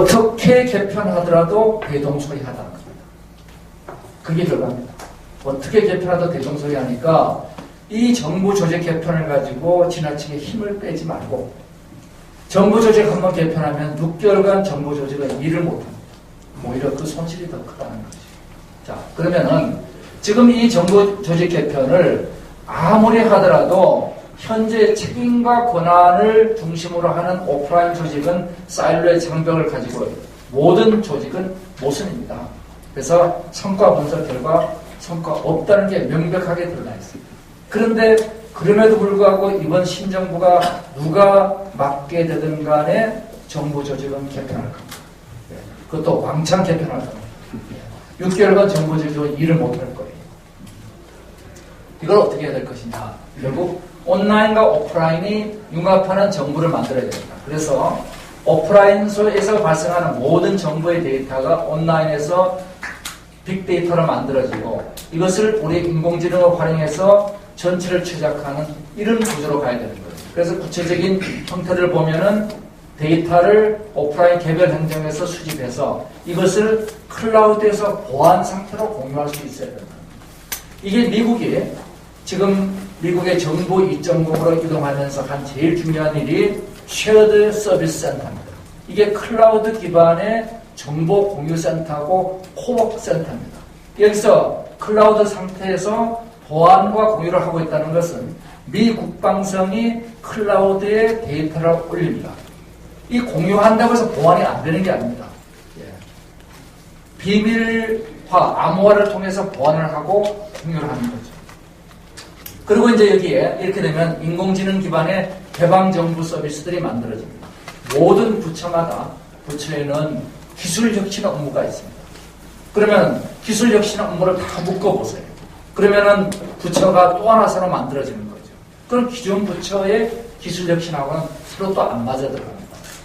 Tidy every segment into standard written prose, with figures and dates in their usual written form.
어떻게 개편하더라도 대동소이하다는 겁니다. 그게 결과입니다. 어떻게 개편하도 대동소이하니까 이 정부 조직 개편을 가지고 지나치게 힘을 빼지 말고 정부 조직 한번 개편하면 6개월간 정부 조직은 일을 못합니다. 오히려 그 손실이 더 크다는 거죠. 자, 그러면은 지금 이 정부 조직 개편을 아무리 하더라도 현재 책임과 권한을 중심으로 하는 오프라인 조직은 사일로의 장벽을 가지고 모든 조직은 모순입니다. 그래서 성과 분석 결과 성과 없다는 게 명백하게 드러나 있습니다. 그런데 그럼에도 불구하고 이번 신정부가 누가 맡게 되든 간에 정부 조직은 개편할 겁니다. 그것도 왕창 개편할 겁니다. 6개월간 정부 조직은 일을 못할 거예요. 이걸 어떻게 해야 될 것이냐. 결국 온라인과 오프라인이 융합하는 정부를 만들어야 됩니다. 그래서 오프라인에서 발생하는 모든 정보의 데이터가 온라인에서 빅데이터로 만들어지고 이것을 우리 인공지능을 활용해서 전체를 최적화하는 이런 구조로 가야 되는 거예요. 그래서 구체적인 형태를 보면은 데이터를 오프라인 개별 행정에서 수집해서 이것을 클라우드에서 보안 상태로 공유할 수 있어야 된다. 이게 미국이 지금 미국의 정부 2.0으로 이동하면서 한 제일 중요한 일이 쉐어드 서비스 센터입니다. 이게 클라우드 기반의 정보 공유 센터고 코워크 센터입니다. 여기서 클라우드 상태에서 보안과 공유를 하고 있다는 것은 미 국방성이 클라우드에 데이터를 올립니다. 이 공유한다고 해서 보안이 안 되는 게 아닙니다. 비밀화, 암호화를 통해서 보안을 하고 공유를 하는 거죠. 그리고 이제 여기에 이렇게 되면 인공지능 기반의 개방정부 서비스들이 만들어집니다. 모든 부처마다 부처에는 기술 혁신 업무가 있습니다. 그러면 기술 혁신 업무를 다 묶어보세요. 그러면은 부처가 또 하나 새로 만들어지는 거죠. 그럼 기존 부처의 기술 혁신하고는 서로 또 안 맞아 들어갑니다.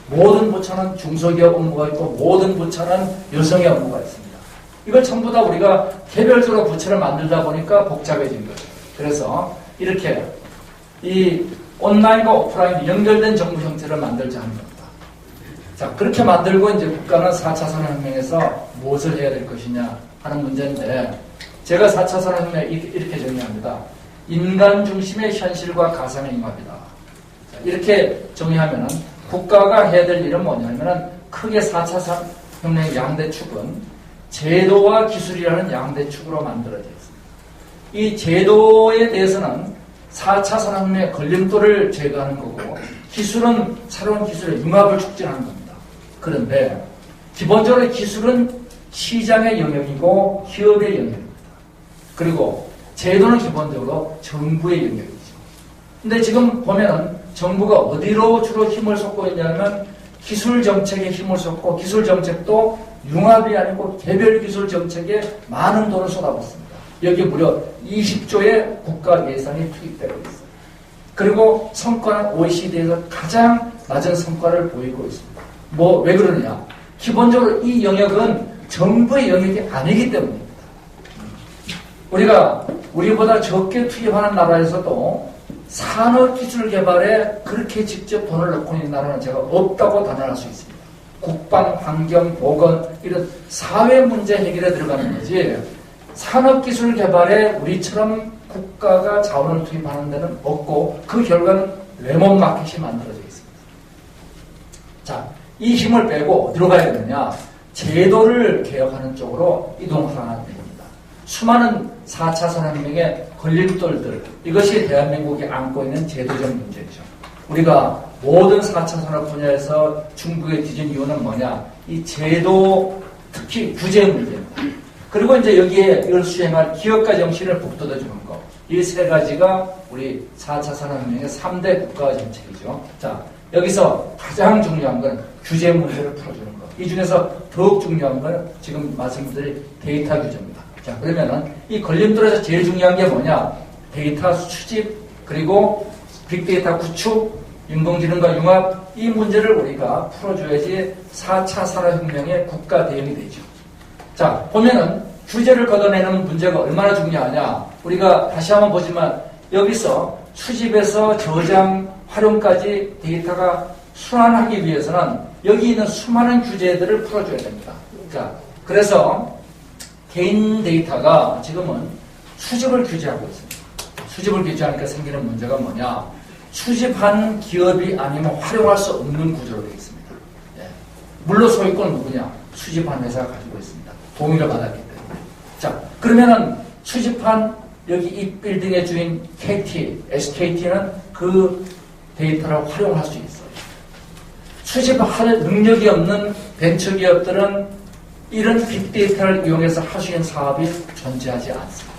모든 부처는 중소기업 업무가 있고 모든 부처는 여성의 업무가 있습니다. 이걸 전부 다 우리가 개별적으로 부처를 만들다 보니까 복잡해진 거죠. 그래서 이렇게 이 온라인과 오프라인 연결된 정부 형태를 만들자 하는 겁니다. 자, 그렇게 만들고 이제 국가는 4차 산업혁명에서 무엇을 해야 될 것이냐 하는 문제인데 제가 4차 산업혁명 이렇게 정의합니다. 인간 중심의 현실과 가상의 융합이다. 자, 이렇게 정의하면은 국가가 해야 될 일은 뭐냐면은 크게 4차 산업혁명의 양대 축은 제도와 기술이라는 양대 축으로 만들어져 있습니다. 이 제도에 대해서는 4차 산업혁명의 걸림돌을 제거하는 거고 기술은 새로운 기술의 융합을 촉진하는 겁니다. 그런데 기본적으로 기술은 시장의 영역이고 기업의 영역입니다. 그리고 제도는 기본적으로 정부의 영역이죠. 근데 지금 보면은 정부가 어디로 주로 힘을 쏟고 있냐면 기술 정책에 힘을 쏟고 기술 정책도 융합이 아니고 개별 기술 정책에 많은 돈을 쏟아붓습니다. 여기 무려 20조의 국가 예산이 투입되고 있어요. 그리고 성과는 OECD에서 가장 낮은 성과를 보이고 있습니다. 왜 그러느냐? 기본적으로 이 영역은 정부의 영역이 아니기 때문입니다. 우리보다 적게 투입하는 나라에서도 산업기술 개발에 그렇게 직접 돈을 넣고 있는 나라는 제가 없다고 단언할 수 있습니다. 국방, 환경, 보건 이런 사회 문제 해결에 들어가는 거지 산업기술 개발에 우리처럼 국가가 자원을 투입하는 데는 없고 그 결과는 레몬 마켓이 만들어져 있습니다. 자, 이 힘을 빼고 어디로 가야 되느냐? 제도를 개혁하는 쪽으로 이동하는 됩니다. 수많은 4차 산업혁명의 걸림돌들, 이것이 대한민국이 안고 있는 제도적 문제죠. 우리가 모든 4차 산업 분야에서 중국에 뒤진 이유는 뭐냐? 이 제도, 특히 규제 문제입니다. 그리고 이제 여기에 이걸 수행할 기업가 정신을 북돋아주는 것. 이 세 가지가 우리 4차 산업혁명의 3대 국가 정책이죠. 자, 여기서 가장 중요한 건 규제 문제를 풀어주는 것. 이 중에서 더욱 중요한 건 지금 말씀드린 데이터 규제입니다. 자, 그러면은 이 걸림돌에서 제일 중요한 게 뭐냐? 데이터 수집, 그리고 빅데이터 구축, 인공지능과 융합, 이 문제를 우리가 풀어줘야지 4차 산업혁명의 국가 대응이 되죠. 자, 보면은 규제를 걷어내는 문제가 얼마나 중요하냐. 우리가 다시 한번 보지만 여기서 수집에서 저장, 활용까지 데이터가 순환하기 위해서는 여기 있는 수많은 규제들을 풀어줘야 됩니다. 자, 그래서 개인 데이터가 지금은 수집을 규제하고 있습니다. 수집을 규제하니까 생기는 문제가 뭐냐? 수집한 기업이 아니면 활용할 수 없는 구조로 되어 있습니다. 예. 물론 소유권은 누구냐? 수집한 회사가 가지고 있습니다. 동의를 받았기 때문에. 자, 그러면은 수집한 여기 이 빌딩의 주인 KT, SKT는 그 데이터를 활용할 수 있어요. 수집할 능력이 없는 벤처기업들은 이런 빅데이터를 이용해서 할 수 있는 사업이 존재하지 않습니다.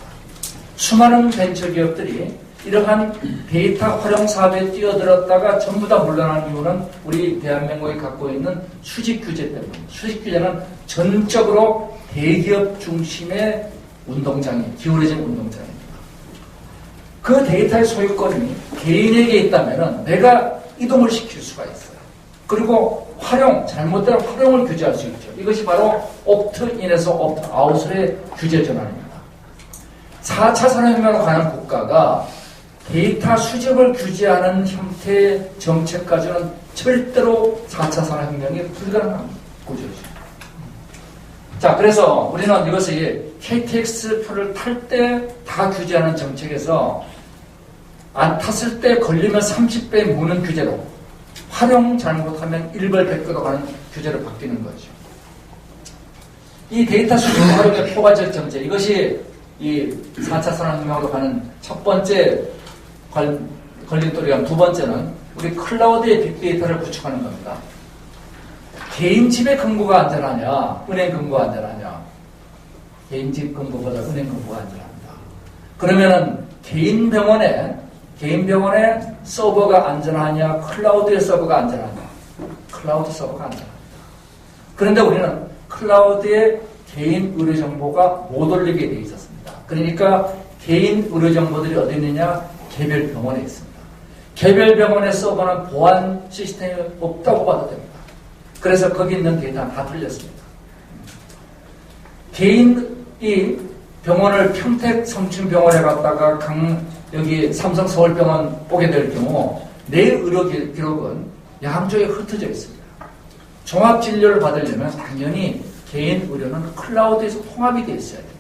수많은 벤처기업들이 이러한 데이터 활용 사업에 뛰어들었다가 전부 다 물러나는 이유는 우리 대한민국이 갖고 있는 수집 규제 때문입니다. 수집 규제는 전적으로 대기업 중심의 운동장이 기울어진 운동장입니다. 그 데이터의 소유권이 개인에게 있다면 내가 이동을 시킬 수가 있어요. 그리고 잘못된 활용을 규제할 수 있죠. 이것이 바로 옵트인에서 옵트아웃의 규제 전환입니다. 4차 산업혁명으로 가는 국가가 데이터 수집을 규제하는 형태의 정책까지는 절대로 4차 산업혁명이 불가능한 구조죠. 자, 그래서 우리는 이것이 KTX 표를 탈 때 다 규제하는 정책에서 안 탔을 때 걸리면 30배 무는 규제로 활용 잘못하면 1벌 100개로 가는 규제로 바뀌는 거죠. 이 데이터 수집 활용의 포괄적 정책, 이것이 이 4차 산업혁명으로 가는 첫 번째 걸림돌이랑 두 번째는 우리 클라우드의 빅데이터를 구축하는 겁니다. 개인 집의 금고가 안전하냐, 은행 금고가 안전하냐? 개인 집 금고보다 은행 금고가 안전합니다. 그러면은 개인 병원의 서버가 안전하냐, 클라우드의 서버가 안전하냐? 클라우드 서버가 안전합니다. 그런데 우리는 클라우드에 개인 의료 정보가 못 올리게 되어 있었습니다. 그러니까 개인 의료 정보들이 어디 있느냐? 개별 병원에 있습니다. 개별 병원의 서버는 보안 시스템이 없다고 봐도 됩니다. 그래서 거기 있는 데이터는 다 틀렸습니다. 개인이 병원을 평택 성춘병원에 갔다가 여기 삼성 서울병원 오게 될 경우 내 의료 기록은 양쪽에 흩어져 있습니다. 종합 진료를 받으려면 당연히 개인 의료는 클라우드에서 통합이 되어 있어야 됩니다.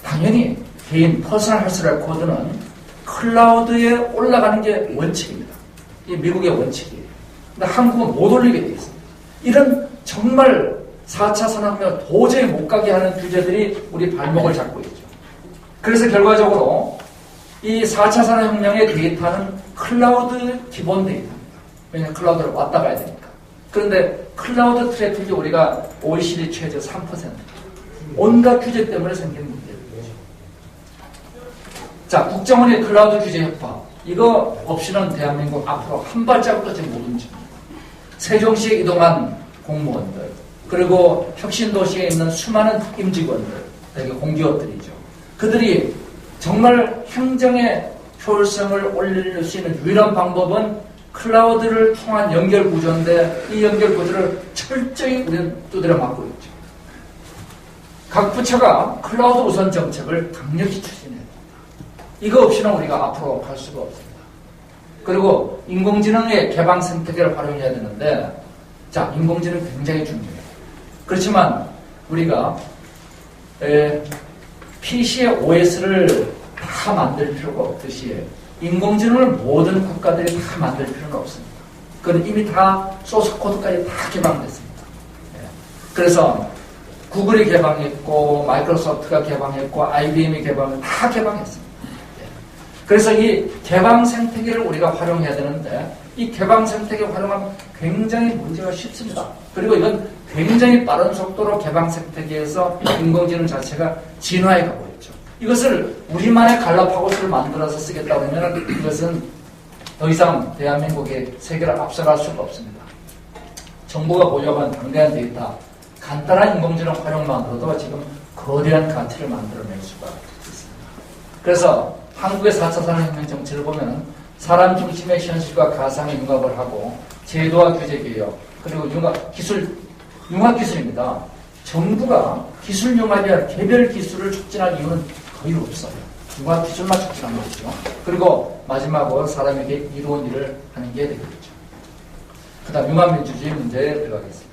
당연히 개인 퍼스널 헬스 레코드는 클라우드에 올라가는 게 원칙입니다. 이게 미국의 원칙이에요. 근데 한국은 못 올리게 되어 있습니다. 이런 정말 4차 산업혁명 도저히 못 가게 하는 규제들이 우리 발목을 잡고 있죠. 그래서 결과적으로 이 4차 산업혁명의 데이터는 클라우드 기본 데이터입니다. 왜냐하면 클라우드를 왔다 가야 되니까. 그런데 클라우드 트래픽이 우리가 OECD 최저 3%. 온갖 규제 때문에 생기는 문제예요. 자, 국정원의 클라우드 규제 협파. 이거 없이는 대한민국 앞으로 한 발자국도 지금 못 움직입니다. 세종시에 이동한 공무원들, 그리고 혁신도시에 있는 수많은 임직원들, 되게 공기업들이죠. 그들이 정말 행정의 효율성을 올릴 수 있는 유일한 방법은 클라우드를 통한 연결 구조인데 이 연결 구조를 철저히 우리는 두드려 맞고 있죠. 각 부처가 클라우드 우선 정책을 강력히 추진해야 됩니다. 이거 없이는 우리가 앞으로 갈 수가 없습니다. 그리고 인공지능의 개방 생태계를 활용해야 되는데, 자, 인공지능 굉장히 중요해요. 그렇지만 우리가 PC의 OS를 다 만들 필요가 없듯이 인공지능을 모든 국가들이 다 만들 필요는 없습니다. 그건 이미 다 소스 코드까지 다 개방됐습니다. 그래서 구글이 개방했고 마이크로소프트가 개방했고 IBM이 다 개방했습니다. 그래서 이 개방 생태계를 우리가 활용해야 되는데 이 개방 생태계 활용하면 굉장히 문제가 쉽습니다. 그리고 이건 굉장히 빠른 속도로 개방 생태계에서 인공지능 자체가 진화해 가고 있죠. 이것을 우리만의 갈라파고스를 만들어서 쓰겠다고 하면 이것은 더 이상 대한민국이 세계를 앞서갈 수가 없습니다. 정부가 보유한 방대한 데이터, 간단한 인공지능 활용만으로도 지금 거대한 가치를 만들어낼 수가 있습니다. 그래서 한국의 4차 산업혁명 정책을 보면 사람 중심의 현실과 가상의 융합을 하고 제도와 규제 개혁, 그리고 융합기술입니다. 정부가 기술 융합이 아니라 개별 기술을 촉진할 이유는 거의 없어요. 융합기술만 촉진하는 거죠. 그리고 마지막으로 사람에게 이로운 일을 하는 게 되겠죠. 그 다음 융합민주주의 문제에 들어가겠습니다.